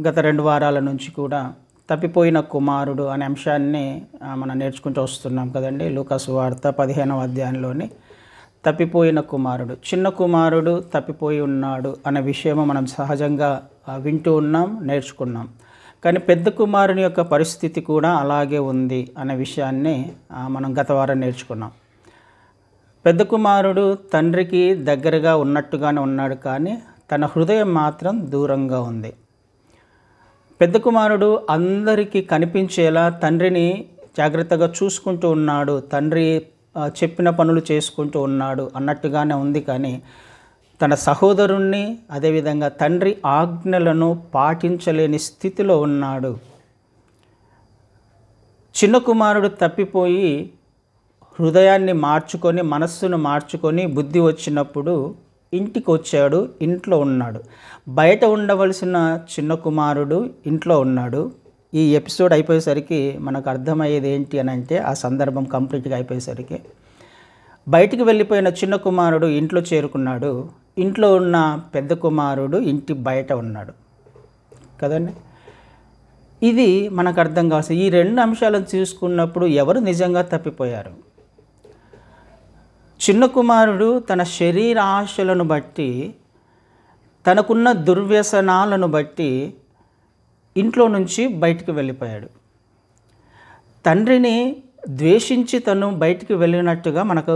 గత 2 వారాల నుంచి కూడా తప్పిపోయిన కుమారుడు అనే అంశాన్ని మనం నేర్చుకుంటూ వస్తున్నాం కదండి. లూకా సువార్త 15వ అధ్యాయంలోని తప్పిపోయిన కుమారుడు, చిన్న కుమారుడు తప్పిపోయి ఉన్నాడు అనే విషయము మనం సహజంగా వింటూ ఉన్నాం, నేర్చుకున్నాం. కానీ పెద్ద కుమారుని యొక్క పరిస్థితి కూడా అలాగే ఉంది అనే విషయాన్ని మనం గత వారం నేర్చుకున్నాం. పెద్ద కుమారుడు తండ్రికి దగ్గరగా ఉన్నట్టుగానే ఉన్నాడు, కానీ తన హృదయం మాత్రం దూరంగా ఉంది. పెద్ద కుమారుడు అందరికీ కనిపించేలా తండ్రిని జాగ్రత్తగా చూసుకుంటూ ఉన్నాడు, తండ్రి చెప్పిన పనులు చేసుకుంటూ ఉన్నాడు అన్నట్టుగానే ఉంది. కానీ తన సహోదరుణ్ణి, అదేవిధంగా తండ్రి ఆజ్ఞలను పాటించలేని స్థితిలో ఉన్నాడు. చిన్న కుమారుడు తప్పిపోయి హృదయాన్ని మార్చుకొని, మనస్సును మార్చుకొని, బుద్ధి వచ్చినప్పుడు ఇంటికి వచ్చాడు, ఇంట్లో ఉన్నాడు. బయట ఉండవలసిన చిన్న కుమారుడు ఇంట్లో ఉన్నాడు. ఈ ఎపిసోడ్ అయిపోయేసరికి మనకు అర్థమయ్యేది ఏంటి అని అంటే, ఆ సందర్భం కంప్లీట్గా అయిపోయేసరికి బయటికి వెళ్ళిపోయిన చిన్న కుమారుడు ఇంట్లో చేరుకున్నాడు, ఇంట్లో ఉన్న పెద్ద కుమారుడు ఇంటి బయట ఉన్నాడు కదండి. ఇది మనకు అర్థం కావాల్సింది. ఈ 2 అంశాలను చూసుకున్నప్పుడు ఎవరు నిజంగా తప్పిపోయారు? చిన్న కుమారుడు తన శరీర ఆశలను బట్టి, తనకున్న దుర్వ్యసనాలను బట్టి ఇంట్లో నుంచి బయటికి వెళ్ళిపోయాడు. తండ్రిని ద్వేషించి తను బయటికి వెళ్ళినట్టుగా మనకు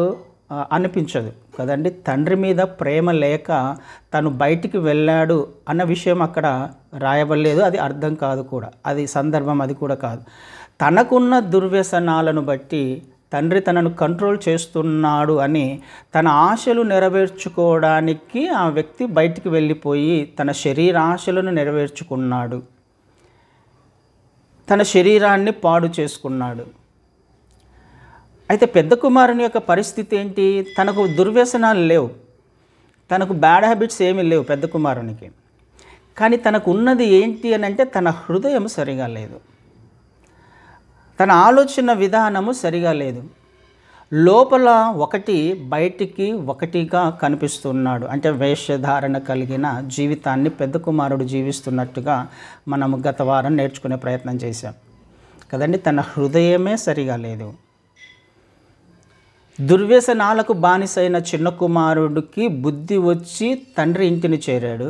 అనిపించదు కదండి. తండ్రి మీద ప్రేమ లేక తను బయటికి వెళ్ళాడు అన్న విషయం అక్కడ రాయబడలేదు. అది అర్థం కాదు కూడా, అది సందర్భం అది కూడా కాదు. తనకున్న దుర్వ్యసనాలను బట్టి తండ్రి తనను కంట్రోల్ చేస్తున్నాడు అని తన ఆశలు నెరవేర్చుకోవడానికి ఆ వ్యక్తి బయటికి వెళ్ళిపోయి తన శరీర ఆశలను నెరవేర్చుకున్నాడు, తన శరీరాన్ని పాడు చేసుకున్నాడు. అయితే పెద్ద కుమారుని యొక్క పరిస్థితి ఏంటి? తనకు దుర్వ్యసనాలు లేవు, తనకు బ్యాడ్ హ్యాబిట్స్ ఏమీ లేవు పెద్ద కుమారునికి. కానీ తనకు ఉన్నది ఏంటి అని అంటే, తన హృదయం సరిగా లేదు, తన ఆలోచన విధానము సరిగా లేదు. లోపల ఒకటి, బయటికి ఒకటిగా కనిపిస్తున్నాడు. అంటే వేషధారణ కలిగిన జీవితాన్ని పెద్ద కుమారుడు జీవిస్తున్నట్టుగా మనము గత వారం నేర్చుకునే ప్రయత్నం చేశాం కదండి. తన హృదయమే సరిగా లేదు. దుర్వ్యసనాలకు బానిసైన చిన్న కుమారుడికి బుద్ధి వచ్చి తండ్రి ఇంటిని చేరాడు.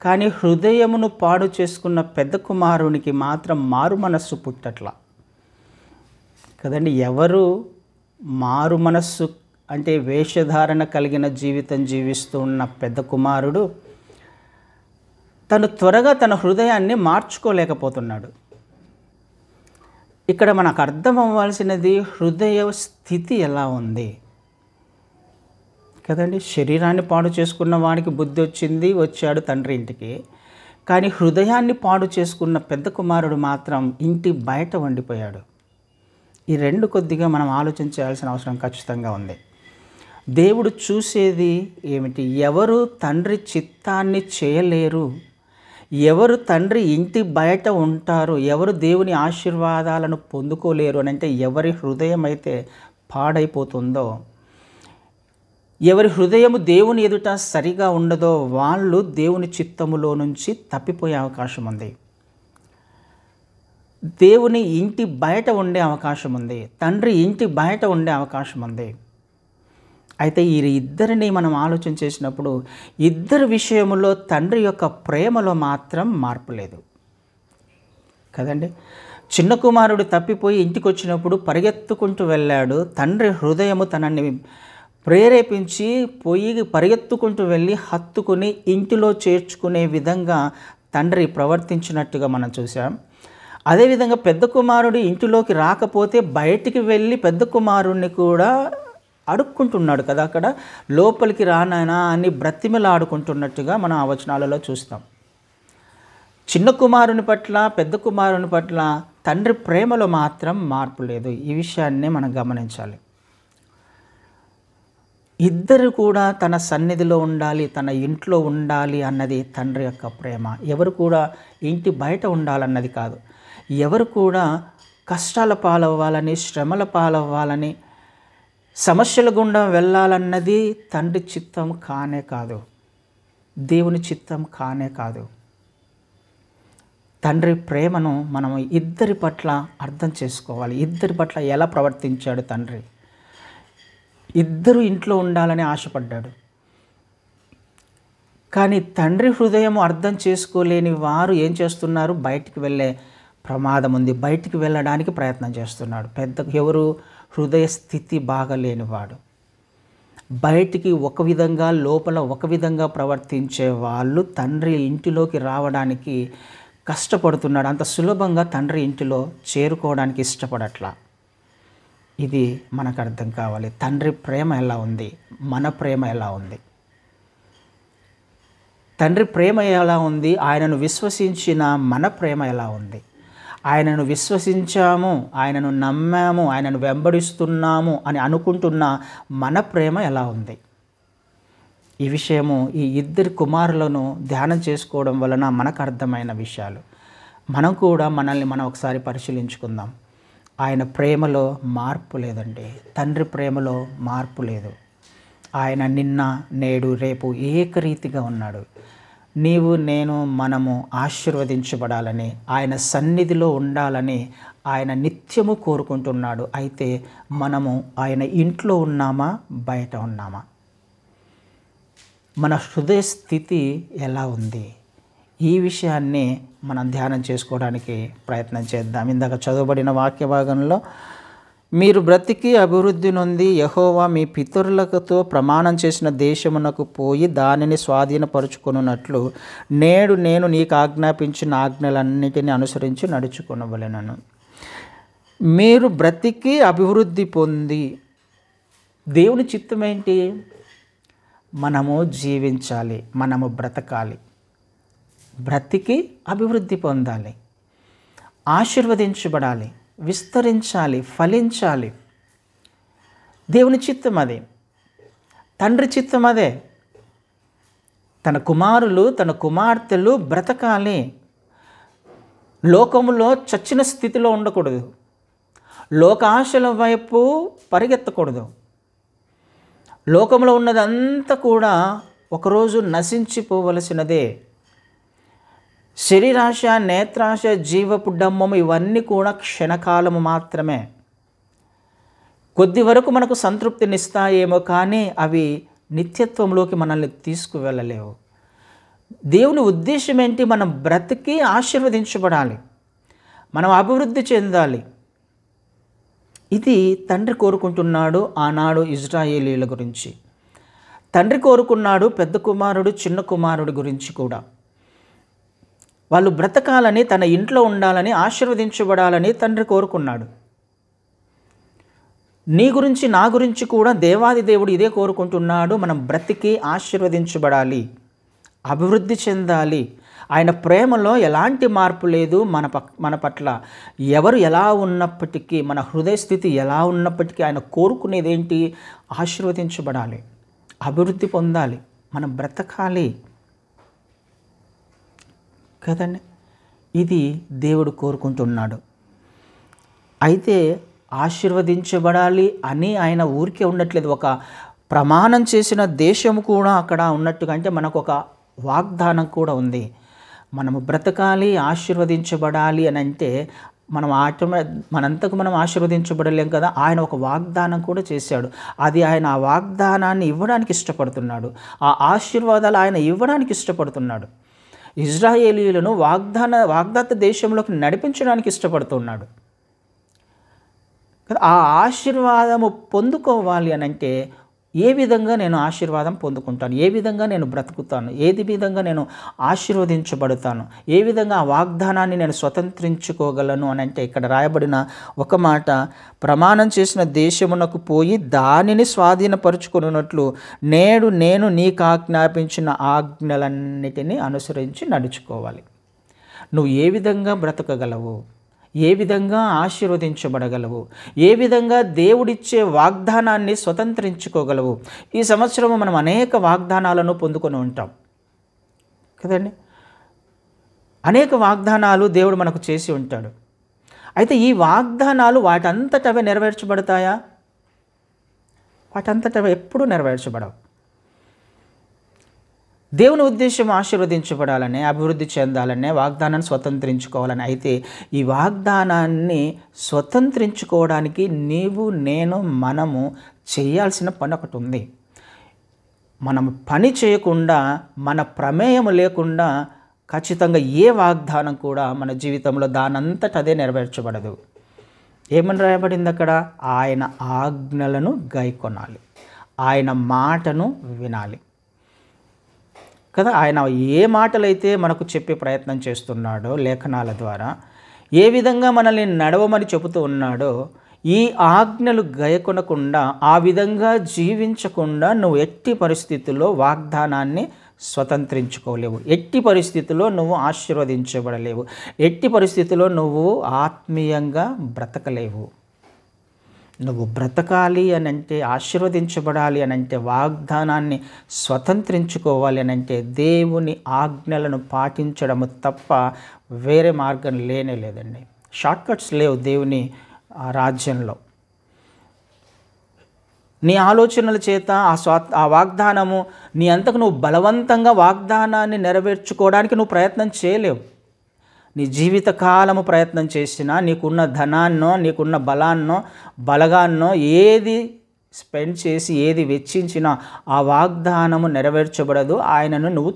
కానీ హృదయమును పాడు చేసుకున్న పెద్ద కుమారునికి మాత్రం మారు మనస్సు పుట్టట్లా కదండి. ఎవరు మారు మనస్సు అంటే వేషధారణ కలిగిన జీవితం జీవిస్తూ ఉన్న పెద్ద కుమారుడు తను త్వరగా తన హృదయాన్ని మార్చుకోలేకపోతున్నాడు. ఇక్కడ మనకు అర్థం అవ్వాల్సినది హృదయ స్థితి ఎలా ఉంది కదండి. శరీరాన్ని పాడు చేసుకున్న వాడికి బుద్ధి వచ్చింది, వచ్చాడు తండ్రి ఇంటికి. కానీ హృదయాన్ని పాడు చేసుకున్న పెద్ద కుమారుడు మాత్రం ఇంటి బయట ఉండిపోయాడు. ఈ 2 కొద్దిగా మనం ఆలోచించాల్సిన అవసరం ఖచ్చితంగా ఉంది. దేవుడు చూసేది ఏమిటి? ఎవరు తండ్రి చిత్తాన్ని చేయలేరు, ఎవరు తండ్రి ఇంటి బయట ఉంటారు, ఎవరు దేవుని ఆశీర్వాదాలను పొందుకోలేరు అని అంటే, ఎవరి హృదయం అయితే పాడైపోతుందో, ఎవరి హృదయము దేవుని ఎదుట సరిగా ఉండదో వాళ్ళు దేవుని చిత్తములో నుంచి తప్పిపోయే అవకాశం ఉంది. దేవుని ఇంటి బయట ఉండే అవకాశం ఉంది, తండ్రి ఇంటి బయట ఉండే అవకాశం ఉంది. అయితే ఈ ఇద్దరిని మనం ఆలోచన చేసినప్పుడు, ఇద్దరి విషయంలో తండ్రి యొక్క ప్రేమలో మాత్రం మార్పు లేదు కదండి. చిన్న కుమారుడు తప్పిపోయి ఇంటికి వచ్చినప్పుడు పరిగెత్తుకుంటూ వెళ్ళాడు. తండ్రి హృదయము తనని ప్రేరేపించి పరిగెత్తుకుంటూ వెళ్ళి హత్తుకుని ఇంటిలో చేర్చుకునే విధంగా తండ్రి ప్రవర్తించినట్టుగా మనం చూసాం. అదేవిధంగా పెద్ద కుమారుడు ఇంటిలోకి రాకపోతే బయటికి వెళ్ళి పెద్ద కుమారుడిని కూడా అడుక్కుంటున్నాడు కదా. అక్కడ లోపలికి రానాయనా అని బ్రతిమలాడుకుంటున్నట్టుగా మనం ఆ వచనాలలో చూస్తాం. చిన్న కుమారుని పట్ల పెద్ద కుమారుని పట్ల తండ్రి ప్రేమలో మాత్రం మార్పు లేదు. ఈ విషయాన్ని మనం గమనించాలి. ఇద్దరు కూడా తన సన్నిధిలో ఉండాలి, తన ఇంట్లో ఉండాలి అన్నది తండ్రి యొక్క ప్రేమ. ఎవరు కూడా ఇంటి బయట ఉండాలన్నది కాదు. ఎవరు కూడా కష్టాల పాలవ్వాలని, శ్రమల పాలవ్వాలని, సమస్యల గుండా వెళ్ళాలన్నది తండ్రి చిత్తం కానే కాదు, దేవుని చిత్తం కానే కాదు. తండ్రి ప్రేమను మనం ఇద్దరి పట్ల అర్థం చేసుకోవాలి. ఇద్దరి పట్ల ఎలా ప్రవర్తించాడు తండ్రి. ఇద్దరు ఇంట్లో ఉండాలని ఆశపడ్డాడు. కానీ తండ్రి హృదయం అర్థం చేసుకోలేని వారు ఏం చేస్తున్నారు? బయటికి వెళ్ళే ప్రమాదం ఉంది. బయటికి వెళ్ళడానికి ప్రయత్నం చేస్తున్నాడు. ఎవరు? హృదయ స్థితి బాగలేనివాడు. బయటికి ఒక విధంగా, లోపల ఒక విధంగా ప్రవర్తించే వాళ్ళు తండ్రి ఇంటిలోకి రావడానికి కష్టపడుతున్నాడు. అంత సులభంగా తండ్రి ఇంటిలో చేరుకోవడానికి ఇష్టపడట్లా. ఇది మనకు అర్థం కావాలి. తండ్రి ప్రేమ ఎలా ఉంది, మన ప్రేమ ఎలా ఉంది. తండ్రి ప్రేమ ఎలా ఉంది, ఆయనను విశ్వసించిన మన ప్రేమ ఎలా ఉంది. ఆయనను విశ్వసించాము, ఆయనను నమ్మాము, ఆయనను వెంబడిస్తున్నాము అని అనుకుంటున్న మన ప్రేమ ఎలా ఉంది. ఈ విషయము ఈ ఇద్దరు కుమారులను ధ్యానం చేసుకోవడం వలన మనకు అర్థమైన విషయాలు. మనం కూడా మనల్ని మనం ఒకసారి పరిశీలించుకుందాం. ఆయన ప్రేమలో మార్పు లేదండి. తండ్రి ప్రేమలో మార్పు లేదు. ఆయన నిన్న, నేడు, రేపు ఏకరీతిగా ఉన్నాడు. నీవు, నేను, మనము ఆశీర్వదించబడాలని, ఆయన సన్నిధిలో ఉండాలని ఆయన నిత్యము కోరుకుంటున్నాడు. అయితే మనము ఆయన ఇంట్లో ఉన్నామా, బయట ఉన్నామా? మన హృదయ స్థితి ఎలా ఉంది? ఈ విషయాన్ని మనం ధ్యానం చేసుకోవడానికి ప్రయత్నం చేద్దాం. ఇందాక చదవబడిన వాక్య భాగంలో, మీరు బ్రతికి అభివృద్ధి నొంది యెహోవా మీ పితరులతో ప్రమాణం చేసిన దేశమునకు పోయి దానిని స్వాధీనపరుచుకొనున్నట్లు నేడు నేను నీకు ఆజ్ఞాపించిన ఆజ్ఞలన్నిటిని అనుసరించి నడుచుకొనవలెనను. మీరు బ్రతికి అభివృద్ధి పొంది. దేవుని చిత్తం ఏంటి? మనము జీవించాలి, మనము బ్రతకాలి, బ్రతికి అభివృద్ధి పొందాలి, ఆశీర్వదించబడాలి, విస్తరించాలి, ఫలించాలి. దేవుని చిత్తం అదే, తండ్రి చిత్తం అదే. తన కుమారులు, తన కుమార్తెలు బ్రతకాలి. లోకములో చచ్చిన స్థితిలో ఉండకూడదు. లోకాశల వైపు పరిగెత్తకూడదు. లోకంలో ఉన్నదంతా కూడా ఒకరోజు నశించిపోవలసినదే. శరీరాశ, నేత్రాశ, జీవపు డమ్మము ఇవన్నీ కూడా క్షణకాలము మాత్రమే. కొద్ది వరకు మనకు సంతృప్తినిస్తాయేమో, కానీ అవి నిత్యత్వంలోకి మనల్ని తీసుకువెళ్ళలేవు. దేవుని ఉద్దేశం ఏంటి? మనం బ్రతికి ఆశీర్వదించబడాలి, మనం అభివృద్ధి చెందాలి. ఇది తండ్రి కోరుకుంటున్నాడు. ఆనాడు ఇజ్రాయేలీల గురించి తండ్రి కోరుకున్నాడు. పెద్ద కుమారుడు, చిన్న కుమారుడి గురించి కూడా వాళ్ళు బ్రతకాలని, తన ఇంట్లో ఉండాలని, ఆశీర్వదించబడాలని తండ్రి కోరుకున్నాడు. నీ గురించి, నా గురించి కూడా దేవాది దేవుడు ఇదే కోరుకుంటున్నాడు. మనం బ్రతికి ఆశీర్వదించబడాలి, అభివృద్ధి చెందాలి. ఆయన ప్రేమలో ఎలాంటి మార్పు లేదు. మన పట్ల ఎవరు ఎలా ఉన్నప్పటికీ, మన హృదయ స్థితి ఎలా ఉన్నప్పటికీ ఆయన కోరుకునేది ఏంటి? ఆశీర్వదించబడాలి, అభివృద్ధి పొందాలి, మనం బ్రతకాలి కదండి. ఇది దేవుడు కోరుకుంటున్నాడు. అయితే ఆశీర్వదించబడాలి అని ఆయన ఊరికే ఉండట్లేదు. ఒక ప్రమాణం చేసిన దేశము కూడా అక్కడ ఉన్నట్టుగా, అంటే మనకు ఒక వాగ్దానం కూడా ఉంది. మనము బ్రతకాలి, ఆశీర్వదించబడాలి అని అంటే మనంతకు మనం ఆశీర్వదించబడలేం కదా. ఆయన ఒక వాగ్దానం కూడా చేశాడు. అది ఆయన ఆ వాగ్దానాన్ని ఇవ్వడానికి ఇష్టపడుతున్నాడు. ఆ ఆశీర్వాదాలు ఆయన ఇవ్వడానికి ఇష్టపడుతున్నాడు. ఇజ్రాయేలీయులను వాగ్దాత దేశంలోకి నడిపించడానికి ఇష్టపడుతున్నాడు కదా. ఆ ఆశీర్వాదము పొందుకోవాలి అని అంటే ఏ విధంగా నేను ఆశీర్వాదం పొందుకుంటాను, ఏ విధంగా నేను బ్రతుకుతాను, ఏది విధంగా నేను ఆశీర్వదించబడతాను, ఏ విధంగా ఆ వాగ్దానాన్ని నేను స్వతంత్రించుకోగలను అని అంటే ఇక్కడ రాయబడిన ఒక మాట, ప్రమాణం చేసిన దేశమునకు పోయి దానిని స్వాధీనపరుచుకున్నట్లు నేడు నేను నీకు ఆజ్ఞాపించిన ఆజ్ఞలన్నిటినీ అనుసరించి నడుచుకోవాలి. నువ్వు ఏ విధంగా బ్రతకగలవు, ఏ విధంగా ఆశీర్వదించబడగలవు, ఏ విధంగా దేవుడిచ్చే వాగ్దానాన్ని స్వతంత్రించుకోగలవు. ఈ సంవత్సరము మనం అనేక వాగ్దానాలను పొందుకొని ఉంటాం కదండి. అనేక వాగ్దానాలు దేవుడు మనకు చేసి ఉంటాడు. అయితే ఈ వాగ్దానాలు వాటంతటవే నెరవేర్చబడతాయా? వాటంతటవే ఎప్పుడూ నెరవేర్చబడవు. దేవుని ఉద్దేశం ఆశీర్వదించబడాలనే, అభివృద్ధి చెందాలనే, వాగ్దానాన్ని స్వతంత్రించుకోవాలని. అయితే ఈ వాగ్దానాన్ని స్వతంత్రించుకోవడానికి నీవు, నేను, మనము చేయాల్సిన పని ఒకటి ఉంది. మనం పని చేయకుండా, మన ప్రమేయం లేకుండా ఖచ్చితంగా ఏ వాగ్దానం కూడా మన జీవితంలో దానంతట అదే నెరవేర్చబడదు. ఏమని రాయబడింది అక్కడ? ఆయన ఆజ్ఞలను గైకొనాలి, ఆయన మాటను వినాలి కదా. ఆయన ఏ మాటలైతే మనకు చెప్పే ప్రయత్నం చేస్తున్నాడో లేఖనాల ద్వారా, ఏ విధంగా మనల్ని నడవమని చెబుతూ ఉన్నాడో, ఈ ఆజ్ఞలు గైకొనకుండా, ఆ విధంగా జీవించకుండా నువ్వు ఎట్టి పరిస్థితుల్లో వాగ్దానాన్ని స్వతంత్రించుకోలేవు. ఎట్టి పరిస్థితుల్లో నువ్వు ఆశీర్వదించబడలేవు. ఎట్టి పరిస్థితుల్లో నువ్వు ఆత్మీయంగా బ్రతకలేవు. నువ్వు బ్రతకాలి అని అంటే, ఆశీర్వదించబడాలి అని అంటే, వాగ్దానాన్ని స్వతంత్రించుకోవాలి అని అంటే దేవుని ఆజ్ఞలను పాటించడం తప్ప వేరే మార్గం లేనే లేదండి. షార్ట్కట్స్ లేవు దేవుని రాజ్యంలో. నీ ఆలోచనల చేత ఆ వాగ్దానము నీ అంతకు నువ్వు బలవంతంగా వాగ్దానాన్ని నెరవేర్చుకోవడానికి నువ్వు ప్రయత్నం చేయలేవు. నీ జీవితకాలము ప్రయత్నం చేసినా, నీకున్న ధనాన్నో, నీకున్న బలగాన్నో ఏది స్పెండ్ చేసి, ఏది వెచ్చించినా ఆ వాగ్దానము నెరవేర్చబడదు. ఆయనను నువ్వు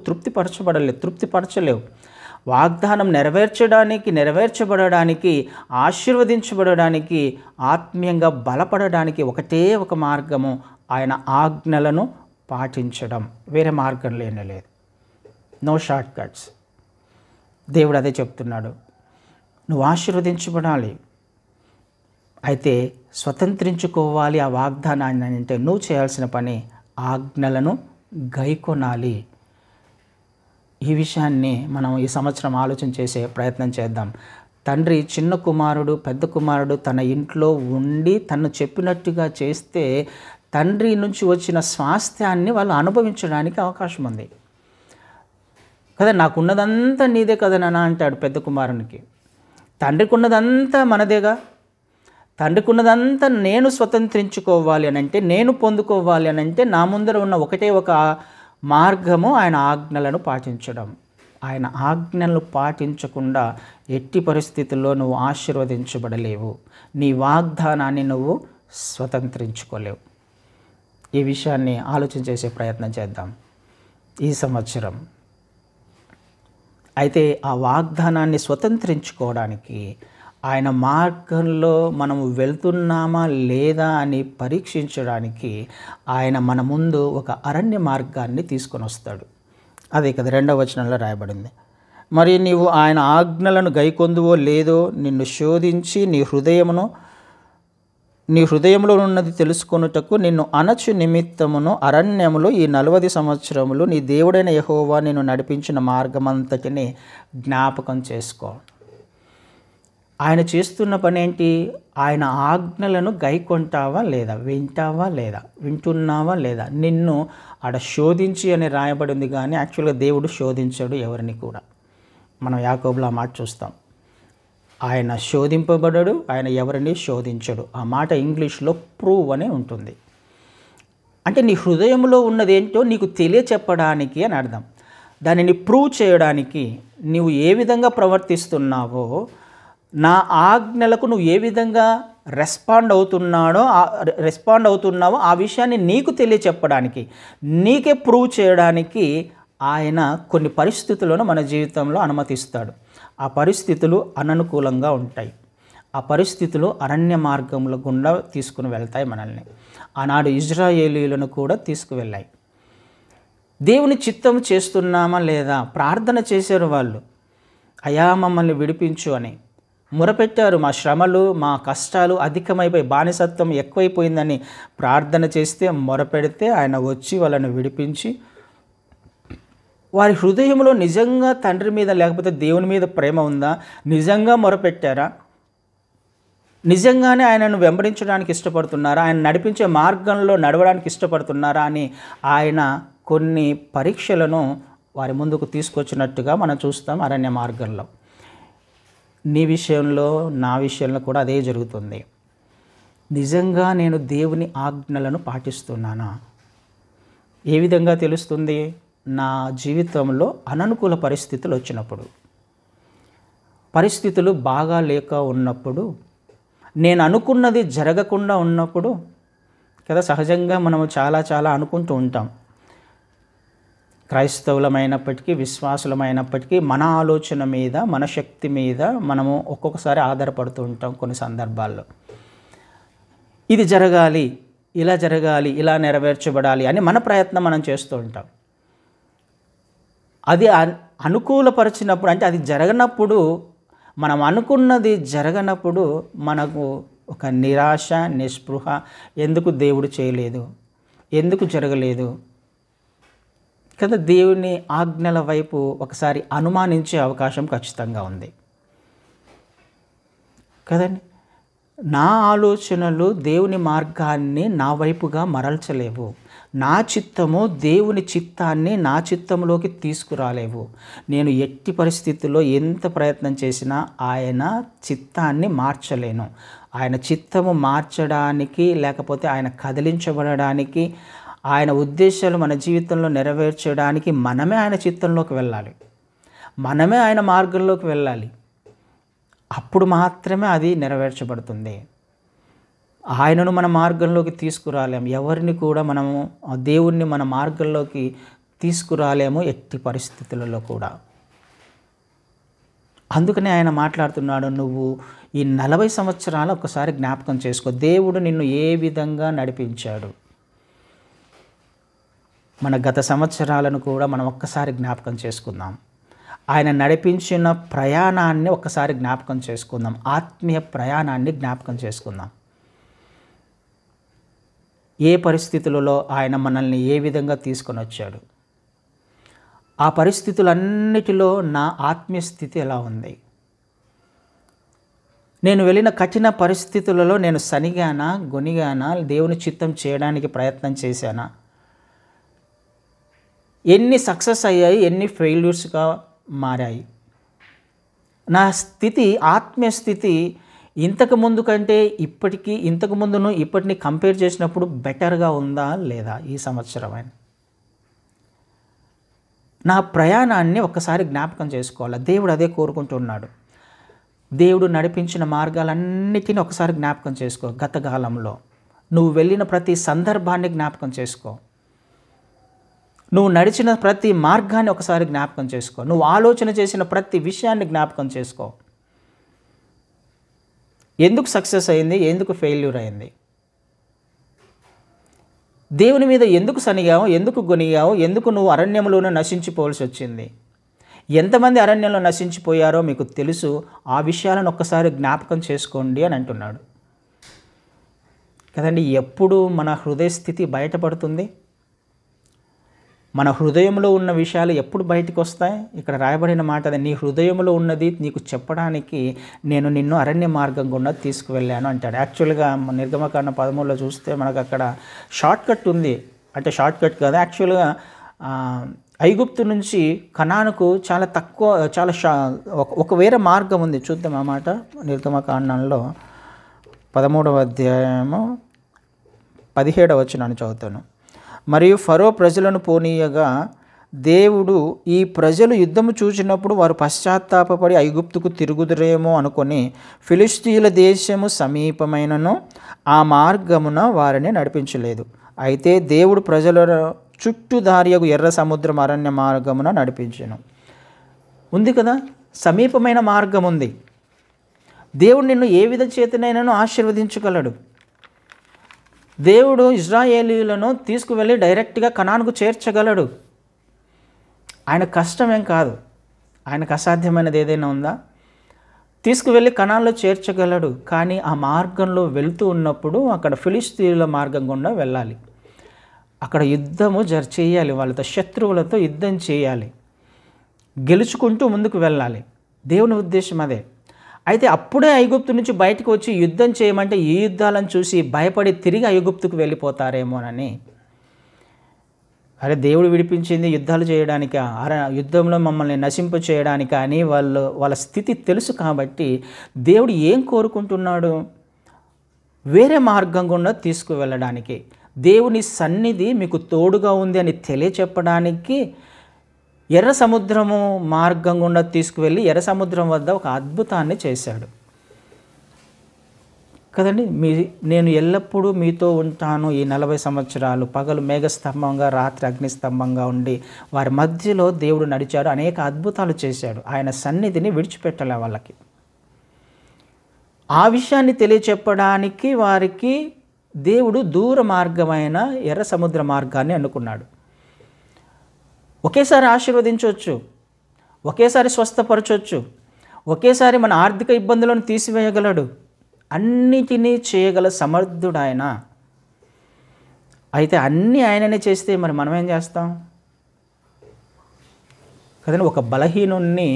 తృప్తిపరచలేవు. వాగ్దానం నెరవేర్చబడడానికి, ఆశీర్వదించబడడానికి, ఆత్మీయంగా బలపడడానికి ఒకటే ఒక మార్గము, ఆయన ఆజ్ఞలను పాటించడం. వేరే మార్గం లేనేలేదు. No shortcuts. దేవుడు అదే చెప్తున్నాడు. నువ్వు ఆశీర్వదించబడాలి, అయితే స్వతంత్రించుకోవాలి ఆ వాగ్దానాన్ని అంటే నువ్వు చేయాల్సిన పని ఆజ్ఞలను గైకొనాలి. ఈ విషయాన్ని మనం ఈ సంవత్సరం ఆలోచన చేసే ప్రయత్నం చేద్దాం. తండ్రి చిన్న కుమారుడు, పెద్ద కుమారుడు తన ఇంట్లో ఉండి తను చెప్పినట్టుగా చేస్తే తండ్రి నుంచి వచ్చిన స్వాస్థ్యాన్ని వాళ్ళు అనుభవించడానికి అవకాశం ఉంది కదా. నాకున్నదంతా నీదే కదా నాన్న అంటాడు పెద్ద కుమారునికి. తండ్రికి ఉన్నదంతా మనదేగా. తండ్రికి ఉన్నదంతా నేను స్వతంత్రించుకోవాలి అని అంటే, నేను పొందుకోవాలి అని అంటే, నా ముందర ఉన్న ఒకటే ఒక మార్గము ఆయన ఆజ్ఞలను పాటించడం. ఆయన ఆజ్ఞలను పాటించకుండా ఎట్టి పరిస్థితుల్లో నువ్వు ఆశీర్వదించబడలేవు. నీ వాగ్దానాన్ని నువ్వు స్వతంత్రించుకోలేవు. ఈ విషయాన్ని ఆలోచన చేసే ప్రయత్నం చేద్దాం ఈ సంవత్సరం. అయితే ఆ వాగ్దానాన్ని స్వతంత్రించుకోవడానికి, ఆయన మార్గంలో మనము వెళ్తున్నామా లేదా అని పరీక్షించడానికి ఆయన మన ముందు ఒక అరణ్య మార్గాన్ని తీసుకొని వస్తాడు. అదే కదా 2వ వచనంలో రాయబడింది. మరి నీవు ఆయన ఆజ్ఞలను గైకొందువో లేదో నిన్ను శోధించి నీ హృదయంలో ఉన్నది తెలుసుకొనుటకు నిన్ను అనచు నిమిత్తమును అరణ్యములో ఈ 40 సంవత్సరములు నీ దేవుడైన యెహోవా నిన్ను నడిపించిన మార్గమంతటిని జ్ఞాపకం చేసుకో. ఆయన చేస్తున్న పని ఏంటి? ఆయన ఆజ్ఞలను గైకొంటావా లేదా, వింటున్నావా లేదా. నిన్ను ఆడ శోధించి అని రాయబడింది, కానీ యాక్చువల్గా దేవుడు శోధించాడు ఎవరిని కూడా. మనం యాకోబులో ఆ మాట చూస్తాం. ఆయన శోధింపబడడు, ఆయన ఎవరిని శోధించడు. ఆ మాట ఇంగ్లీష్లో ప్రూవ్ అనే ఉంటుంది. అంటే నీ హృదయంలో ఉన్నది ఏంటో నీకు తెలియచెప్పడానికి అని అర్థం. దానిని ప్రూవ్ చేయడానికి నీవు ఏ విధంగా ప్రవర్తిస్తున్నావో, నా ఆజ్ఞలకు నువ్వు ఏ విధంగా రెస్పాండ్ అవుతున్నావో ఆ విషయాన్ని నీకు తెలియచెప్పడానికి, నీకే ప్రూవ్ చేయడానికి ఆయన కొన్ని పరిస్థితులను మన జీవితంలో అనుమతిస్తాడు. ఆ పరిస్థితులు అననుకూలంగా ఉంటాయి. ఆ పరిస్థితులు అరణ్య మార్గముల గుండా తీసుకుని వెళ్తాయి మనల్ని. ఆనాడు ఇజ్రాయేలీయులను కూడా తీసుకువెళ్ళాయి. దేవుని చిత్తం చేస్తున్నామా లేదా? ప్రార్థన చేశారు వాళ్ళు, అయా మమ్మల్ని విడిపించు అని మొరపెట్టారు. మా శ్రమలు, మా కష్టాలు అధికమైపోయి, బానిసత్వం ఎక్కువైపోయిందని ప్రార్థన చేస్తే, మొరపెడితే ఆయన వచ్చి వాళ్ళని విడిపించి, వారి హృదయంలో నిజంగా తండ్రి మీద లేకపోతే దేవుని మీద ప్రేమ ఉందా? నిజంగా మొరపెట్టారా? నిజంగానే ఆయనను వెంబడించడానికి ఇష్టపడుతున్నారా? ఆయన నడిపించే మార్గంలో నడవడానికి ఇష్టపడుతున్నారా అని ఆయన కొన్ని పరీక్షలను వారి ముందుకు తీసుకొచ్చినట్టుగా మనం చూస్తాం అరణ్య మార్గంలో. నీ విషయంలో, నా విషయంలో కూడా అదే జరుగుతుంది. నిజంగా నేను దేవుని ఆజ్ఞలను పాటిస్తున్నానా? ఏ విధంగా తెలుస్తుంది? నా జీవితంలో అననుకూల పరిస్థితులు వచ్చినప్పుడు, పరిస్థితులు బాగా లేక ఉన్నప్పుడు, నేను అనుకున్నది జరగకుండా ఉన్నప్పుడు కదా, సహజంగా మనము చాలా అనుకుంటూ ఉంటాం. క్రైస్తవులమైనప్పటికీ, విశ్వాసులమైనప్పటికీ మన ఆలోచన మీద, మన శక్తి మీద మనము ఒక్కొక్కసారి ఆధారపడుతూ ఉంటాం. కొన్ని సందర్భాల్లో ఇది జరగాలి, ఇలా జరగాలి, ఇలా నెరవేర్చబడాలి అని మన ప్రయత్నం మనం చేస్తూ ఉంటాం. అది అనుకూలపరిచినప్పుడు, అంటే అది జరగనప్పుడు, మనం అనుకున్నది జరగనప్పుడు మనకు ఒక నిరాశ, నిస్పృహ, ఎందుకు దేవుడు చేయలేదు, ఎందుకు జరగలేదు కదా, దేవుని ఆజ్ఞల వైపు ఒకసారి అనుమానించే అవకాశం ఖచ్చితంగా ఉంది కదండి. నా ఆలోచనలు దేవుని మార్గాన్ని నా వైపుగా మరల్చలేవు. నా చిత్తము దేవుని చిత్తాన్ని నా చిత్తంలోకి తీసుకురాలేవు. నేను ఎట్టి పరిస్థితుల్లో ఎంత ప్రయత్నం చేసినా ఆయన చిత్తాన్ని మార్చలేను. ఆయన చిత్తము మార్చడానికి, లేకపోతే ఆయన కదిలించబడడానికి, ఆయన ఉద్దేశాలు మన జీవితంలో నెరవేర్చడానికి మనమే ఆయన చిత్తంలోకి వెళ్ళాలి, మనమే ఆయన మార్గంలోకి వెళ్ళాలి. అప్పుడు మాత్రమే అది నెరవేర్చబడుతుంది. ఆయనను మన మార్గంలోకి తీసుకురాలేము. ఎవరిని కూడా మనము, దేవుణ్ణి మన మార్గంలోకి తీసుకురాలేము ఎట్టి పరిస్థితులలో కూడా. అందుకనే ఆయన మాట్లాడుతున్నాడు, నువ్వు ఈ 40 సంవత్సరాలు ఒకసారి జ్ఞాపకం చేసుకో. దేవుడు నిన్ను ఏ విధంగా నడిపించాడు. మన గత సంవత్సరాలను కూడా మనం ఒక్కసారి జ్ఞాపకం చేసుకుందాం. ఆయన నడిపించిన ప్రయాణాన్ని ఒక్కసారి జ్ఞాపకం చేసుకుందాం. ఆత్మీయ ప్రయాణాన్ని జ్ఞాపకం చేసుకుందాం. ఏ పరిస్థితులలో ఆయన మనల్ని ఏ విధంగా తీసుకొని వచ్చాడు, ఆ పరిస్థితులన్నిటిలో నా ఆత్మీయ స్థితి ఎలా ఉంది, నేను వెళ్ళిన కఠిన పరిస్థితులలో నేను సనిగానా, గొనిగానా, దేవుని చిత్తం చేయడానికి ప్రయత్నం చేశానా, ఎన్ని సక్సెస్ అయ్యాయి, ఎన్ని ఫెయిల్యూర్స్గా మారాయి, నా స్థితి, ఆత్మీయ స్థితి ఇంతకు ముందు కంటే ఇప్పటికీ, ఇంతకు ముందును ఇప్పటిని కంపేర్ చేసినప్పుడు బెటర్గా ఉందా లేదా ఈ సంవత్సరం. నా ప్రయాణాన్ని ఒక్కసారి జ్ఞాపకం చేసుకోవాలి. దేవుడు అదే కోరుకుంటున్నాడు. దేవుడు నడిపించిన మార్గాలన్నిటిని ఒకసారి జ్ఞాపకం చేసుకో. గత కాలంలో నువ్వు వెళ్ళిన ప్రతి సందర్భాన్ని జ్ఞాపకం చేసుకో. నువ్వు నడిచిన ప్రతి మార్గాన్ని ఒకసారి జ్ఞాపకం చేసుకో. నువ్వు ఆలోచన చేసిన ప్రతి విషయాన్ని జ్ఞాపకం చేసుకో. ఎందుకు సక్సెస్ అయింది, ఎందుకు ఫెయిల్యూర్ అయింది, దేవుని మీద ఎందుకు సనిగావు, ఎందుకు గొనిగావు, ఎందుకు నువ్వు అరణ్యంలోనే నశించిపోవాల్సి వచ్చింది, ఎంతమంది అరణ్యంలో నశించిపోయారో మీకు తెలుసు. ఆ విషయాలను ఒక్కసారి జ్ఞాపకం చేసుకోండి అని అంటున్నాడు కదండి. ఎప్పుడు మన హృదయ స్థితి బయటపడుతుంది, మన హృదయంలో ఉన్న విషయాలు ఎప్పుడు బయటకు వస్తాయి. ఇక్కడ రాయబడిన మాట అది, నీ హృదయంలో ఉన్నది నీకు చెప్పడానికి నేను నిన్ను అరణ్య మార్గం గుండా తీసుకువెళ్ళాను అంటాడు. యాక్చువల్గా నిర్గమకాండ 13లో చూస్తే మనకు అక్కడ షార్ట్ కట్ ఉంది. అంటే షార్ట్ కట్ కాదు, యాక్చువల్గా ఐగుప్తు నుంచి కనానుకు చాలా తక్కువ, ఒక వేరే మార్గం ఉంది. చూద్దాం ఆ మాట. నిర్గమకాండంలో 13వ అధ్యాయము 17వ వచనాన్ని చదువుతాను. మరియు ఫరో ప్రజలను పోనీయగా దేవుడు, ఈ ప్రజలు యుద్ధము చూచినప్పుడు వారు పశ్చాత్తాపపడి ఐగుప్తుకు తిరుగుదురేమో అనుకొని ఫిలిష్తీయుల దేశము సమీపమైనను ఆ మార్గమున వారిని నడిపించలేదు. అయితే దేవుడు ప్రజల చుట్టూ దారియగు ఎర్ర సముద్రం అరణ్య మార్గమున నడిపించెను. ఉంది కదా, సమీపమైన మార్గం ఉంది. దేవుడు నిన్ను ఏ విధ చేతనైనాను ఆశీర్వదించగలడు. దేవుడు ఇజ్రాయేలీయులను తీసుకువెళ్ళి డైరెక్ట్గా కనానుకు చేర్చగలడు. ఆయన కష్టమేం కాదు, ఆయనకు అసాధ్యమైనది ఏదైనా ఉందా? తీసుకువెళ్ళి కనాన్లో చేర్చగలడు. కానీ ఆ మార్గంలో వెళ్తూ ఉన్నప్పుడు అక్కడ ఫిలిష్తీయుల మార్గం గుండా వెళ్ళాలి. అక్కడ యుద్ధము చేయాలి, వాళ్ళతో శత్రువులతో యుద్ధం చేయాలి, గెలుచుకుంటూ ముందుకు వెళ్ళాలి. దేవుని ఉద్దేశం అదే. అయితే అప్పుడే ఐగుప్తు నుంచి బయటకు వచ్చి యుద్ధం చేయమంటే ఈ యుద్ధాలను చూసి భయపడి తిరిగి ఐగుప్తుకు వెళ్ళిపోతారేమోనని. అరే, దేవుడు విడిపించింది యుద్ధాలు చేయడానిక, యుద్ధంలో మమ్మల్ని నశింప చేయడానిక అని వాళ్ళ స్థితి తెలుసు. కాబట్టి దేవుడు ఏం కోరుకుంటున్నాడు? వేరే మార్గం గుండా తీసుకువెళ్ళడానికి, దేవుని సన్నిధి మీకు తోడుగా ఉంది అని తెలియచెప్పడానికి ఎర్ర సముద్రము మార్గం గుండా తీసుకువెళ్ళి ఎర్ర సముద్రం వద్ద ఒక అద్భుతాన్ని చేశాడు కదండి. నేను ఎల్లప్పుడూ మీతో ఉంటాను ఈ 40 సంవత్సరాలు, పగలు మేఘస్తంభంగా రాత్రి అగ్నిస్తంభంగా ఉండి వారి మధ్యలో దేవుడు నడిచాడు, అనేక అద్భుతాలు చేశాడు. ఆయన సన్నిధిని విడిచిపెట్టలే వాళ్ళకి. ఆ విషయాన్ని తెలియచెప్పడానికి వారికి దేవుడు దూర మార్గమైన ఎర్ర సముద్ర మార్గాన్ని అనుకున్నాడు. ఒకేసారి ఆశీర్వదించవచ్చు, ఒకేసారి స్వస్థపరచవచ్చు, ఒకేసారి మన ఆర్థిక ఇబ్బందులను తీసివేయగలడు, అన్నిటినీ చేయగల సమర్థుడు ఆయన. అయితే అన్నీ ఆయననే చేస్తే మరి మనం ఏం చేస్తాం కదండి. ఒక బలహీనుణ్ణి,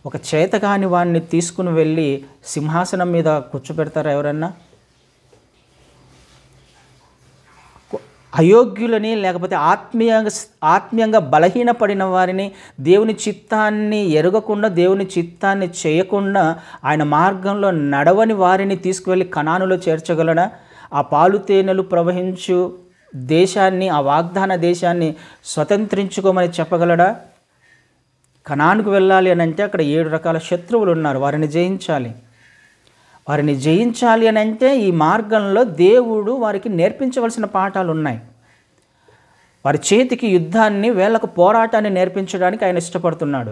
ఒక చేతకాని వాడిని తీసుకుని వెళ్ళి సింహాసనం మీద కూర్చోబెడతారా ఎవరన్నా? అయోగ్యులని, లేకపోతే ఆత్మీయంగా బలహీనపడిన వారిని, దేవుని చిత్తాన్ని ఎరగకుండా, దేవుని చిత్తాన్ని చేయకుండా ఆయన మార్గంలో నడవని వారిని తీసుకువెళ్ళి కనానులో చేర్చగలడా? ఆ పాలు తేనెలు ప్రవహించు దేశాన్ని, ఆ వాగ్దాన దేశాన్ని స్వతంత్రించుకోమని చెప్పగలడా? కనానుకు వెళ్ళాలి అని అంటే అక్కడ 7 రకాల శత్రువులు ఉన్నారు, వారిని జయించాలి. వారిని జయించాలి అని అంటే ఈ మార్గంలో దేవుడు వారికి నేర్పించవలసిన పాఠాలు ఉన్నాయి. వారి చేతికి యుద్ధాన్ని, వేళ్లకు పోరాటాన్ని నేర్పించడానికి ఆయన ఇష్టపడుతున్నాడు.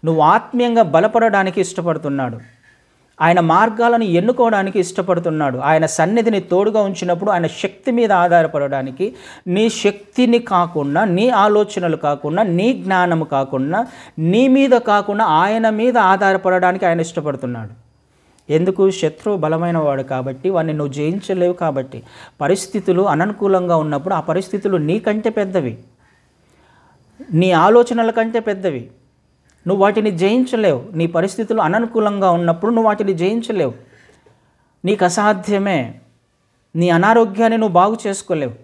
నువ్వు ఆత్మీయంగా బలపడడానికి ఇష్టపడుతున్నాడు. ఆయన మార్గాలను ఎన్నుకోవడానికి ఇష్టపడుతున్నాడు. ఆయన సన్నిధిని తోడుగా ఉంచినప్పుడు ఆయన శక్తి మీద ఆధారపడడానికి, నీ శక్తిని కాకుండా, నీ ఆలోచనలు కాకుండా, నీ జ్ఞానము కాకుండా, నీ మీద కాకుండా ఆయన మీద ఆధారపడడానికి ఆయన ఇష్టపడుతున్నాడు. ఎందుకు? శత్రువు బలమైన వాడు కాబట్టి, వాడిని నువ్వు జయించలేవు కాబట్టి. పరిస్థితులు అననుకూలంగా ఉన్నప్పుడు ఆ పరిస్థితులు నీకంటే పెద్దవి, నీ ఆలోచనల కంటే పెద్దవి. నువ్వు వాటిని జయించలేవు. నీ పరిస్థితులు అననుకూలంగా ఉన్నప్పుడు నువ్వు వాటిని జయించలేవు. నీకు అసాధ్యమే. నీ అనారోగ్యాన్ని నువ్వు బాగు చేసుకోలేవు.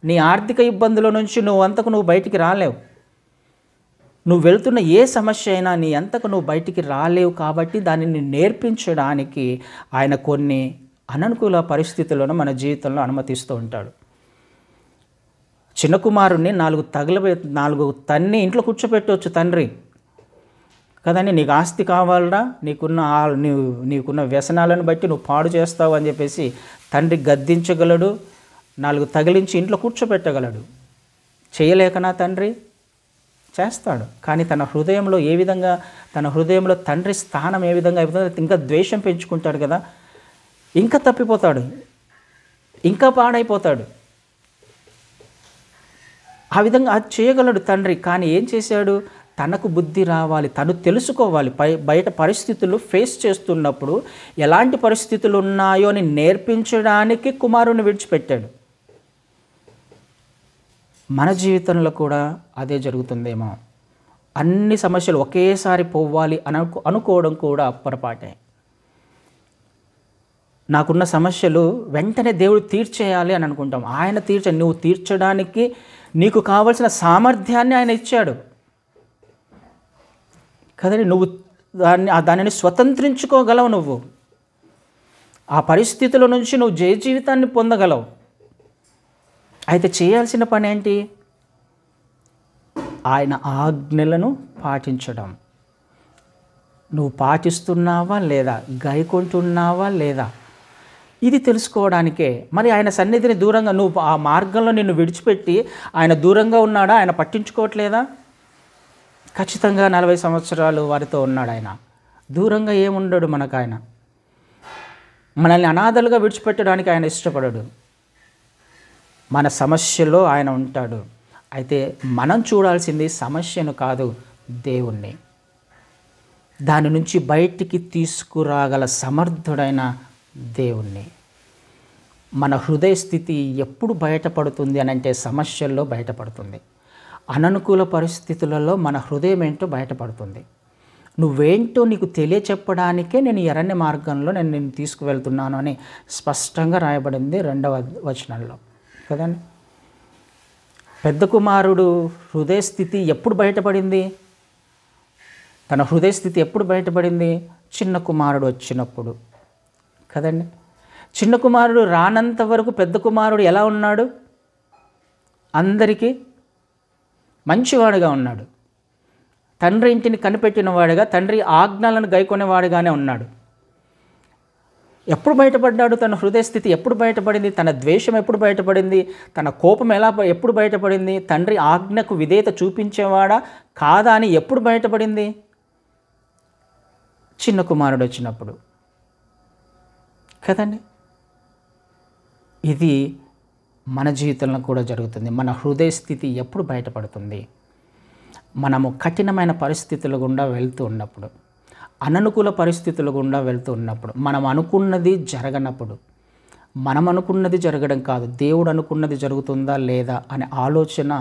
నీ ఆర్థిక ఇబ్బందుల నుంచి నువ్వు బయటికి రాలేవు. నువ్వు వెళ్తున్న ఏ సమస్య అయినా నీ అంతకు నువ్వు బయటికి రాలేవు. కాబట్టి దానిని నేర్పించడానికి ఆయన కొన్ని అననుకూల పరిస్థితులను మన జీవితంలో అనుమతిస్తూ ఉంటాడు. చిన్న కుమారుణ్ణి 4 తన్ని ఇంట్లో కూర్చోపెట్టవచ్చు తండ్రి కదండి. నీకు ఆస్తి కావాలరా, నీకున్న వ్యసనాలను బట్టి నువ్వు పాడు చేస్తావు అని చెప్పేసి తండ్రి గద్దించగలడు, 4 తగిలించి ఇంట్లో కూర్చోపెట్టగలడు. చేయలేకనా తండ్రి? చేస్తాడు. కానీ తన హృదయంలో తండ్రి స్థానం ఏ విధంగా అయిపోతుందో ఇంకా ద్వేషం పెంచుకుంటాడు కదా, ఇంకా తప్పిపోతాడు, ఇంకా పాడైపోతాడు. ఆ విధంగా అది చేయగలడు తండ్రి. కానీ ఏం చేశాడు? తనకు బుద్ధి రావాలి, తను తెలుసుకోవాలి. బయట పరిస్థితులు ఫేస్ చేస్తున్నప్పుడు ఎలాంటి పరిస్థితులు ఉన్నాయో అని నేర్పించడానికి కుమారుని విడిచిపెట్టాడు. మన జీవితంలో కూడా అదే జరుగుతుందేమో. అన్ని సమస్యలు ఒకేసారి పోవాలి అనుకోవడం కూడా పొరపాటే. నాకున్న సమస్యలు వెంటనే దేవుడు తీర్చేయాలి అని అనుకుంటాం. ఆయన నువ్వు తీర్చడానికి నీకు కావలసిన సామర్థ్యాన్ని ఆయన ఇచ్చాడు కదండి. నువ్వు దానిని స్వతంత్రించుకోగలవు. నువ్వు ఆ పరిస్థితుల నుంచి నువ్వు జయ జీవితాన్ని పొందగలవు. అయితే చేయాల్సిన పని ఏంటి? ఆయన ఆజ్ఞలను పాటించడం. నువ్వు పాటిస్తున్నావా లేదా? గైకొంటున్నావా లేదా? ఇది తెలుసుకోవడానికే. మరి ఆయన సన్నిధిని దూరంగా, నువ్వు ఆ మార్గంలో నిన్ను విడిచిపెట్టి ఆయన దూరంగా ఉన్నాడా? ఆయన పట్టించుకోవట్లేదా? ఖచ్చితంగా 40 సంవత్సరాలు వారితో ఉన్నాడు ఆయన. దూరంగా ఏముండడు మనకు ఆయన. మనల్ని అనాథలుగా విడిచిపెట్టడానికి ఆయన ఇష్టపడడు. మన సమస్యలో ఆయన ఉంటాడు. అయితే మనం చూడాల్సింది సమస్యను కాదు, దేవుణ్ణి. దాని నుంచి బయటికి తీసుకురాగల సమర్థుడైన దేవుణ్ణి. మన హృదయ స్థితి ఎప్పుడు బయటపడుతుంది అని అంటే సమస్యల్లో బయటపడుతుంది. అననుకూల పరిస్థితులలో మన హృదయం ఏంటో బయటపడుతుంది. నువ్వేంటో నీకు తెలియచెప్పడానికే నేను ఎర్రని మార్గంలో నిన్ను తీసుకువెళ్తున్నాను అని స్పష్టంగా రాయబడింది 2వ వచనంలో కదండి. పెద్ద కుమారుడు హృదయ స్థితి ఎప్పుడు బయటపడింది? తన హృదయ స్థితి ఎప్పుడు బయటపడింది? చిన్న కుమారుడు వచ్చినప్పుడు కదండి. చిన్న కుమారుడు రానంత వరకు పెద్ద కుమారుడు ఎలా ఉన్నాడు? అందరికీ మంచివాడుగా ఉన్నాడు. తండ్రి ఇంటిని కనిపెట్టినవాడుగా, తండ్రి ఆజ్ఞలను గైకొనేవాడుగానే ఉన్నాడు. ఎప్పుడు బయటపడ్డాడు? తన హృదయ స్థితి ఎప్పుడు బయటపడింది? తన ద్వేషం ఎప్పుడు బయటపడింది? తన కోపం ఎప్పుడు బయటపడింది? తండ్రి ఆజ్ఞకు విధేయత చూపించేవాడా కాదా అని ఎప్పుడు బయటపడింది? చిన్న కుమారుడు వచ్చినప్పుడు కదండి. ఇది మన జీవితంలో కూడా జరుగుతుంది. మన హృదయ స్థితి ఎప్పుడు బయటపడుతుంది? మనము కఠినమైన పరిస్థితుల గుండా వెళ్తూ ఉన్నప్పుడు, అననుకూల పరిస్థితుల గుండా వెళ్తూ ఉన్నప్పుడు, మనం అనుకున్నది జరగనప్పుడు, మనం అనుకున్నది జరగడం కాదు, దేవుడు అనుకున్నది జరుగుతుందా లేదా అనే ఆలోచన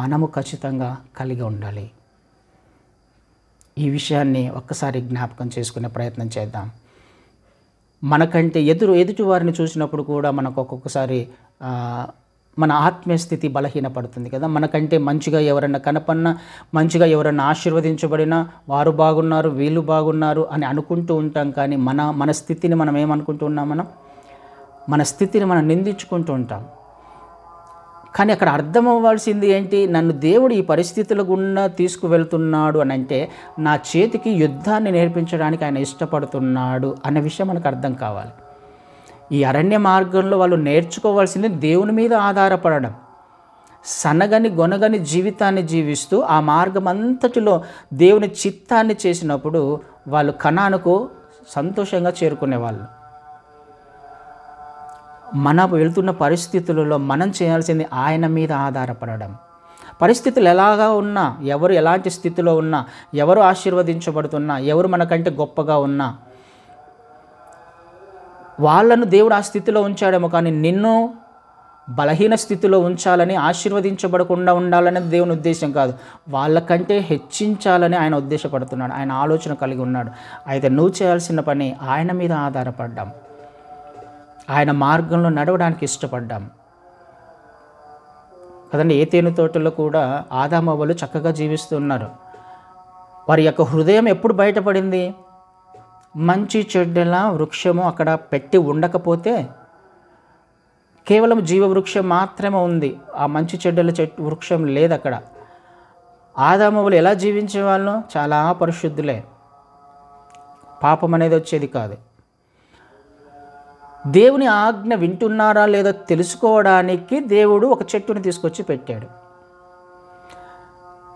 మనము ఖచ్చితంగా కలిగి ఉండాలి. ఈ విషయాన్ని ఒక్కసారి జ్ఞాపకం చేసుకునే ప్రయత్నం చేద్దాం. మనకంటే ఎదుటి వారిని చూసినప్పుడు కూడా మనకు ఒక్కొక్కసారి మన ఆత్మీయ స్థితి బలహీనపడుతుంది కదా. మనకంటే మంచిగా ఎవరన్నా కనపడినా, మంచిగా ఎవరన్నా ఆశీర్వదించబడినా, వారు బాగున్నారు, వీళ్ళు బాగున్నారు అని అనుకుంటూ ఉంటాం. కానీ మన స్థితిని మనం ఏమనుకుంటూ ఉన్నాం? మన స్థితిని మనం నిందించుకుంటూ ఉంటాం. కానీ అక్కడ అర్థం అవ్వాల్సింది ఏంటి? నన్ను దేవుడు ఈ పరిస్థితుల గుండా తీసుకువెళ్తున్నాడు అని అంటే నా చేతికి యుద్ధాన్ని నేర్పించడానికి ఆయన ఇష్టపడుతున్నాడు అనే విషయం మనకు అర్థం కావాలి. ఈ అరణ్య మార్గంలో వాళ్ళు నేర్చుకోవాల్సింది దేవుని మీద ఆధారపడడం. సనగని గొనగని జీవితాన్ని జీవిస్తూ ఆ మార్గం అంతటిలో దేవుని చిత్తాన్ని చేసినప్పుడు వాళ్ళు కనానుకు సంతోషంగా చేరుకునేవాళ్ళు. మన వెళ్తున్న పరిస్థితులలో మనం చేయాల్సింది ఆయన మీద ఆధారపడడం. పరిస్థితులు ఎలాగా ఉన్నా, ఎవరు ఎలాంటి స్థితిలో ఉన్నా, ఎవరు ఆశీర్వదించబడుతున్నా, ఎవరు మనకంటే గొప్పగా ఉన్నా, వాళ్ళను దేవుడు ఆ స్థితిలో ఉంచాడేమో, కానీ నిన్ను బలహీన స్థితిలో ఉంచాలని, ఆశీర్వదించబడకుండా ఉండాలనేది దేవుని ఉద్దేశం కాదు. వాళ్ళకంటే హెచ్చించాలని ఆయన ఉద్దేశపడుతున్నాడు. ఆయన ఆలోచన కలిగి ఉన్నాడు. అయితే నువ్వు చేయాల్సిన పని ఆయన మీద ఆధారపడ్డాం, ఆయన మార్గంలో నడవడానికి ఇష్టపడ్డాం కదండి. ఏ తేనె తోటలో కూడా ఆదాము అవ్వలు చక్కగా జీవిస్తున్నారు. వారి యొక్క హృదయం ఎప్పుడు బయటపడింది? మంచి చెడ్డల వృక్షము అక్కడ పెట్టి ఉండకపోతే కేవలం జీవవృక్షం మాత్రమే ఉంది, ఆ మంచి చెడ్డల వృక్షం లేదు అక్కడ. ఆదాము అవ్వలు ఎలా జీవించేవాళ్ళు? చాలా పరిశుద్ధులే, పాపం అనేది వచ్చేది కాదు. దేవుని ఆజ్ఞ వింటున్నారా లేదో తెలుసుకోవడానికి దేవుడు ఒక చెట్టుని తీసుకొచ్చి పెట్టాడు.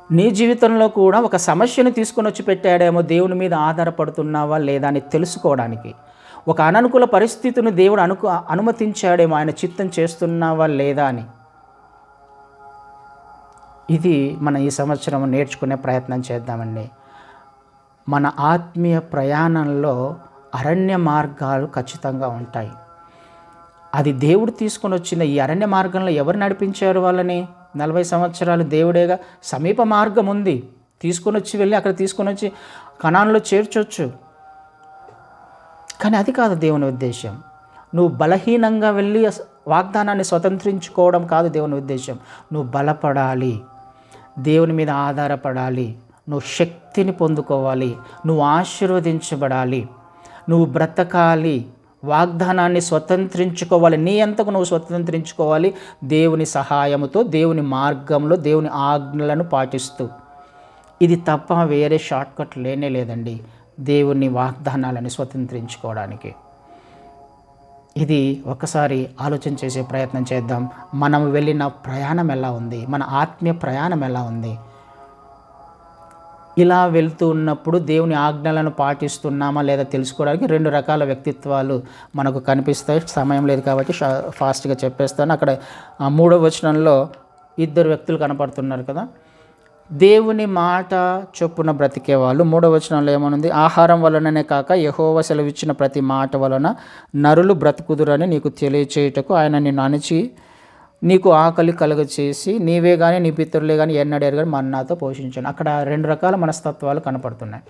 నీ జీవితంలో కూడా ఒక సమస్యను తీసుకొని వచ్చి పెట్టాడేమో, దేవుని మీద ఆధారపడుతున్నావా లేదా అని తెలుసుకోవడానికి. ఒక అననుకూల పరిస్థితిని దేవుడు అనుమతించాడేమో, ఆయన చిత్తం చేస్తున్నావా లేదా అని. ఇది మనం ఈ సంవత్సరం నేర్చుకునే ప్రయత్నం చేద్దామండి. మన ఆత్మీయ ప్రయాణంలో అరణ్య మార్గాలు ఖచ్చితంగా ఉంటాయి. అది దేవుడు తీసుకొని వచ్చిన ఈ అరణ్య మార్గంలో ఎవరు నడిపించారు వాళ్ళని? 40 సంవత్సరాలు దేవుడేగా. సమీప మార్గం ఉంది, తీసుకొని వచ్చి వెళ్ళి అక్కడ తీసుకొని వచ్చి కనాన్లో చేర్చొచ్చు. కానీ అది కాదు దేవుని ఉద్దేశం. నువ్వు బలహీనంగా వెళ్ళి వాగ్దానాన్ని స్వతంత్రించుకోవడం కాదు దేవుని ఉద్దేశం. నువ్వు బలపడాలి, దేవుని మీద ఆధారపడాలి, నువ్వు శక్తిని పొందుకోవాలి, నువ్వు ఆశీర్వదించబడాలి, నువ్వు బ్రతకాలి, వాగ్దానాన్ని స్వతంత్రించుకోవాలి. నీ అంతకు నువ్వు స్వతంత్రించుకోవాలి దేవుని సహాయముతో, దేవుని మార్గంలో, దేవుని ఆజ్ఞలను పాటిస్తూ. ఇది తప్ప వేరే షార్ట్కట్ లేనే లేదండి దేవుని వాగ్దానాలను స్వతంత్రించుకోవడానికి. ఇది ఒకసారి ఆలోచన చేసే ప్రయత్నం చేద్దాం. మనం వెళ్ళిన ప్రయాణం ఎలా ఉంది? మన ఆత్మీయ ప్రయాణం ఎలా ఉంది? ఇలా వెళ్తూ ఉన్నప్పుడు దేవుని ఆజ్ఞలను పాటిస్తున్నామా లేదా తెలుసుకోవడానికి 2 రకాల వ్యక్తిత్వాలు మనకు కనిపిస్తాయి. సమయం లేదు కాబట్టి ఫాస్ట్గా చెప్పేస్తాను. అక్కడ 3వ వచనంలో 2 వ్యక్తులు కనపడుతున్నారు కదా. దేవుని మాట చొప్పున బ్రతికేవాళ్ళు. 3వ వచనంలో ఏమనుంది? ఆహారం వలననే కాక యెహోవా సెలవిచ్చిన ప్రతి మాట వలన నరులు బ్రతుకుదురని నీకు తెలియచేయుటకు ఆయన నిన్ను అణిచి నీకు ఆకలి కలుగచేసి నీవే కానీ నీ పితరులే కానీ ఎన్నడేరు కానీ మన్నాతో పోషించాను. అక్కడ 2 రకాల మనస్తత్వాలు కనపడుతున్నాయి.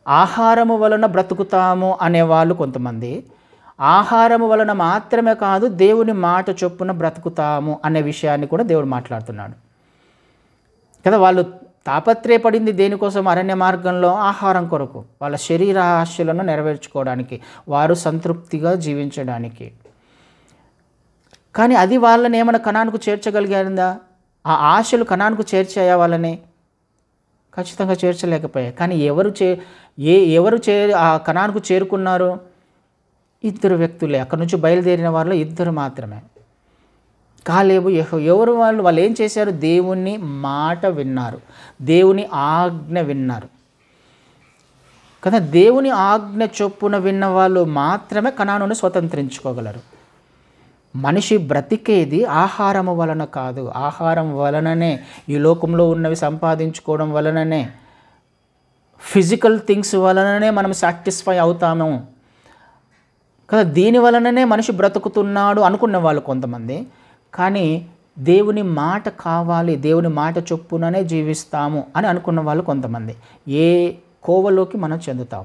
ఆహారము వలన బ్రతుకుతాము అనేవాళ్ళు కొంతమంది, ఆహారము వలన మాత్రమే కాదు దేవుని మాట చొప్పున బ్రతుకుతాము అనే విషయాన్ని కూడా దేవుడు మాట్లాడుతున్నాడు కదా. వాళ్ళు తాపత్రయపడింది దేనికోసం? అరణ్య మార్గంలో ఆహారం కొరకు, వాళ్ళ శరీర ఆశలను నెరవేర్చుకోవడానికి, వారు సంతృప్తిగా జీవించడానికి. కానీ అది వాళ్ళని ఏమైనా కనానుకు చేర్చగలిగారిందా? ఆ ఆశలు కనానుకు చేర్చాయా వాళ్ళని? ఖచ్చితంగా చేర్చలేకపోయాయి. కానీ ఎవరు ఆ కనానుకు చేరుకున్నారు? ఇద్దరు వ్యక్తులే. అక్కడి నుంచి బయలుదేరిన వారిలో ఇద్దరు మాత్రమే. కాలేబు, ఎవరు వాళ్ళు ఏం చేశారు? దేవుని మాట విన్నారు, దేవుని ఆజ్ఞ విన్నారు కదా. దేవుని ఆజ్ఞ చొప్పున విన్న వాళ్ళు మాత్రమే కనానును స్వతంత్రించుకోగలరు. మనిషి బ్రతికేది ఆహారము వలన కాదు, ఆహారం వలననే, ఈ లోకంలో ఉన్నవి సంపాదించుకోవడం వలననే, ఫిజికల్ థింగ్స్ వలననే మనం సాటిస్ఫై అవుతాము కదా. దీని వలననే మనిషి బ్రతుకుతున్నాడు అనుకున్న వాళ్ళు కొంతమంది. కానీ దేవుని మాట కావాలి, దేవుని మాట చొప్పుననే జీవిస్తాము అని అనుకున్న వాళ్ళు కొంతమంది. ఏ కోవలోకి మనం చెందుతాం?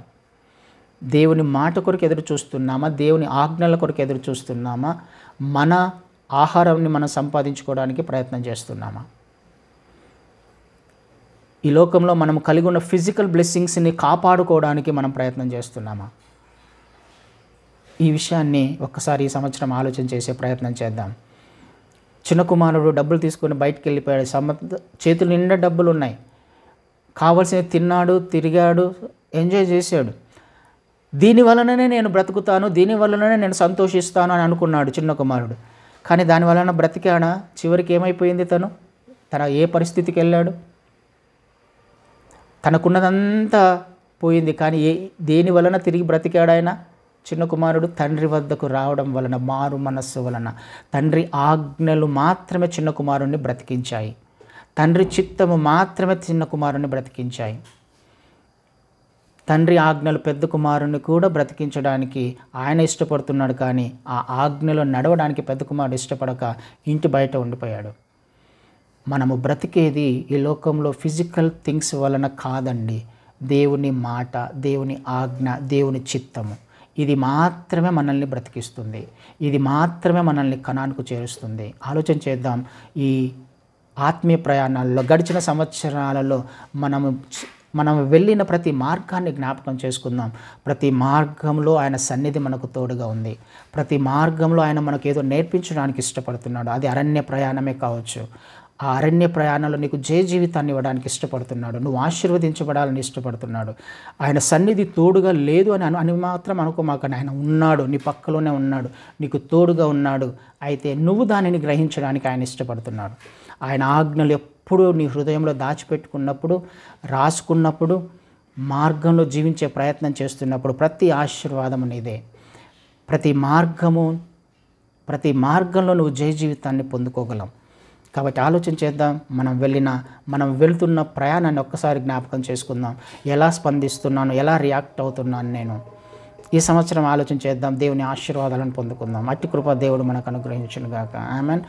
దేవుని మాట కొరకు ఎదురు చూస్తున్నామా? దేవుని ఆజ్ఞల కొరకు ఎదురు చూస్తున్నామా? మన ఆహారాన్ని మనం సంపాదించుకోవడానికి ప్రయత్నం చేస్తున్నామా? ఈ లోకంలో మనం కలిగి ఉన్న ఫిజికల్ బ్లెస్సింగ్స్ని కాపాడుకోవడానికి మనం ప్రయత్నం చేస్తున్నామా? ఈ విషయాన్ని ఒక్కసారి ఈ సంవత్సరం ఆలోచన చేసే ప్రయత్నం చేద్దాం. చిన్న కుమారుడు డబ్బులు తీసుకొని బయటికి వెళ్ళిపోయాడు. చేతులు నిండా డబ్బులు ఉన్నాయి, కావాల్సినవి తిన్నాడు, తిరిగాడు, ఎంజాయ్ చేశాడు. దీని వలననే నేను బ్రతుకుతాను, దీని వలననే నేను సంతోషిస్తాను అని అనుకున్నాడు చిన్న కుమారుడు. కానీ దాని వలన బ్రతికాడా? చివరికి ఏమైపోయింది? తన ఏ పరిస్థితికి వెళ్ళాడు? తనకున్నదంతా పోయింది. కానీ దేని వలన తిరిగి బ్రతికాడు ఆయన? చిన్న కుమారుడు తండ్రి వద్దకు రావడం వలన, మారు మనస్సు వలన. తండ్రి ఆజ్ఞలు మాత్రమే చిన్న కుమారుణ్ణి బ్రతికించాయి, తండ్రి చిత్తము మాత్రమే చిన్న కుమారుణ్ణి బ్రతికించాయి. తండ్రి ఆజ్ఞలు పెద్ద కుమారుని కూడా బ్రతికించడానికి ఆయన ఇష్టపడుతున్నాడు. కానీ ఆ ఆజ్ఞలో నడవడానికి పెద్ద కుమారుడు ఇష్టపడక ఇంటి బయట ఉండిపోయాడు. మనము బ్రతికేది ఈ లోకంలో ఫిజికల్ థింగ్స్ వలన కాదండి. దేవుని మాట, దేవుని ఆజ్ఞ, దేవుని చిత్తము, ఇది మాత్రమే మనల్ని బ్రతికిస్తుంది, ఇది మాత్రమే మనల్ని కనానుకు చేరుస్తుంది. ఆలోచన చేద్దాం. ఈ ఆత్మీయ ప్రయాణాల్లో గడిచిన సంవత్సరాలలో మనం వెళ్ళిన ప్రతి మార్గాన్ని జ్ఞాపకం చేసుకుందాం. ప్రతి మార్గంలో ఆయన సన్నిధి మనకు తోడుగా ఉంది. ప్రతి మార్గంలో ఆయన మనకు ఏదో నేర్పించడానికి ఇష్టపడుతున్నాడు. అది అరణ్య ప్రయాణమే కావచ్చు. ఆ అరణ్య ప్రయాణంలో నీకు జీవితాన్ని ఇవ్వడానికి ఇష్టపడుతున్నాడు. నువ్వు ఆశీర్వదించబడాలని ఇష్టపడుతున్నాడు. ఆయన సన్నిధి తోడుగా లేదు అని మాత్రం అనుకోమాకండి. ఆయన ఉన్నాడు, నీ పక్కలోనే ఉన్నాడు, నీకు తోడుగా ఉన్నాడు. అయితే నువ్వు దానిని గ్రహించడానికి ఆయన ఇష్టపడుతున్నాడు. ఆయన ఆజ్ఞలు ఎప్పుడూ నీ హృదయంలో దాచిపెట్టుకున్నప్పుడు, రాసుకున్నప్పుడు, మార్గంలో జీవించే ప్రయత్నం చేస్తున్నప్పుడు ప్రతి ఆశీర్వాదము నీదే. ప్రతి మార్గంలో నువ్వు జీవితాన్ని పొందుకోగలం. కాబట్టి ఆలోచన చేద్దాం. మనం వెళ్తున్న ప్రయాణాన్ని ఒక్కసారి జ్ఞాపకం చేసుకుందాం. ఎలా స్పందిస్తున్నాను, ఎలా రియాక్ట్ అవుతున్నాను నేను? ఈ సంవత్సరం ఆలోచన చేద్దాం. దేవుని ఆశీర్వాదాలను పొందుకుందాం. అట్టి కృప దేవుడు మనకు అనుగ్రహించును గాక. ఆమేన్.